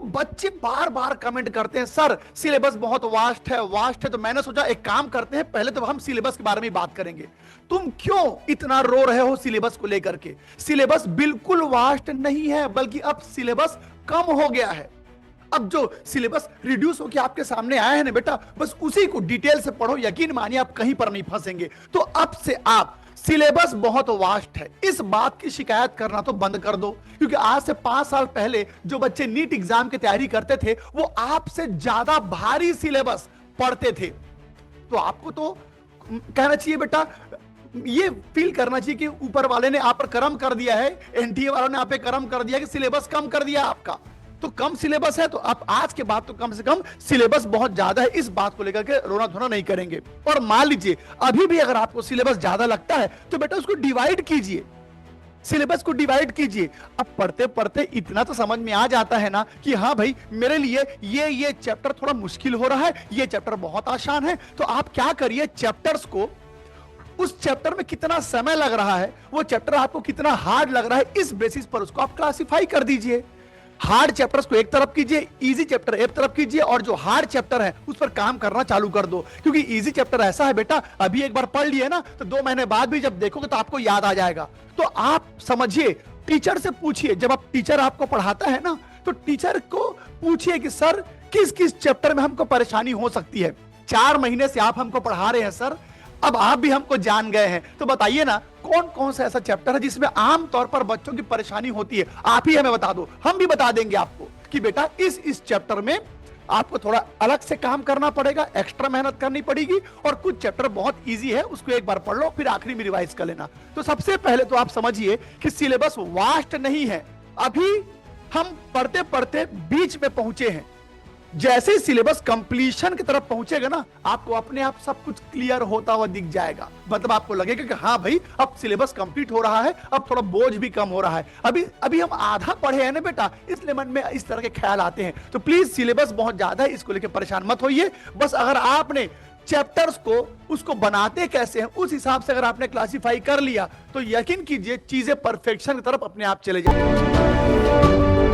बच्चे बार बार कमेंट करते हैं सर सिलेबस बहुत वास्ट है। तो मैंने सोचा एक काम करते हैं, पहले तो हम सिलेबस के बारे में बात करेंगे। तुम क्यों इतना रो रहे हो सिलेबस को लेकर के? सिलेबस बिल्कुल वास्ट नहीं है, बल्कि अब सिलेबस कम हो गया है। अब जो सिलेबस रिड्यूस होकर आपके सामने आया है ना बेटा, बस उसी को डिटेल से पढ़ो, यकीन मानिए आप कहीं पर नहीं फंसेंगे। तो अब से आप सिलेबस बहुत वास्ट है इस बात की शिकायत करना तो बंद कर दो, क्योंकि आज से 5 साल पहले जो बच्चे नीट एग्जाम की तैयारी करते थे वो आपसे ज्यादा भारी सिलेबस पढ़ते थे। तो आपको तो कहना चाहिए बेटा, ये फील करना चाहिए कि ऊपर वाले ने आप पर करम कर दिया है, एनटीए वालों ने आप पे करम कर दिया कि सिलेबस कम कर दिया आपका। तो कम सिलेबस है तो आप आज के बाद तो कम से कम सिलेबस बहुत ज्यादा है इस बात को लेकर के रोना धोना नहीं करेंगे। और मान लीजिए अभी भी अगर आपको सिलेबस ज्यादा लगता है तो बेटा उसको डिवाइड कीजिए, सिलेबस को डिवाइड कीजिए। अब पढ़ते पढ़ते इतना तो समझ में आ जाता है ना कि हाँ भाई मेरे लिए ये चैप्टर थोड़ा मुश्किल हो रहा है, ये चैप्टर बहुत आसान है। तो आप क्या करिए, चैप्टर्स को, उस चैप्टर में कितना समय लग रहा है, वो चैप्टर आपको कितना हार्ड लग रहा है, इस बेसिस पर उसको आप क्लासिफाई कर दीजिए। हार्ड चैप्टर्स को एक तरफ कीजिए, इजी चैप्टर एक तरफ कीजिए, और जो हार्ड चैप्टर है उस पर काम करना चालू कर दो। क्योंकि इजी चैप्टर ऐसा है बेटा, अभी एक बार पढ़ लिए ना तो 2 महीने बाद भी जब देखोगे तो आपको याद आ जाएगा। तो आप समझिए, टीचर से पूछिए, जब आप टीचर आपको पढ़ाता है ना तो टीचर को पूछिए कि सर किस किस चैप्टर में हमको परेशानी हो सकती है। 4 महीने से आप हमको पढ़ा रहे हैं सर, अब आप भी हमको जान गए हैं, तो बताइए ना कौन कौन सा ऐसा चैप्टर है जिसमें आमतौर पर बच्चों की परेशानी होती है। आप ही हमें बता दो, हम भी बता देंगे आपको कि बेटा इस चैप्टर में आपको थोड़ा अलग से काम करना पड़ेगा, एक्स्ट्रा मेहनत करनी पड़ेगी, और कुछ चैप्टर बहुत इजी है उसको एक बार पढ़ लो फिर आखिरी में रिवाइज कर लेना। तो सबसे पहले तो आप समझिए कि सिलेबस वास्ट नहीं है, अभी हम पढ़ते पढ़ते बीच में पहुंचे हैं। जैसे ही सिलेबस कंप्लीशन की तरफ पहुंचेगा ना, आपको अपने आप सब कुछ क्लियर होता हुआ दिख जाएगा। मतलब आपको लगेगा कि हाँ भाई अब सिलेबस कंप्लीट हो रहा है, अब थोड़ा बोझ भी कम हो रहा है। अभी हम आधा पढ़े हैं ना बेटा, इसलिए मन में इस तरह के ख्याल आते हैं। तो प्लीज सिलेबस बहुत ज्यादा है, इसको लेकर परेशान मत होइए। बस अगर आपने चैप्टर्स को उसको बनाते कैसे हैं उस हिसाब से अगर आपने क्लासिफाई कर लिया तो यकीन कीजिए चीजें परफेक्शन की तरफ अपने आप चले जाएंगी।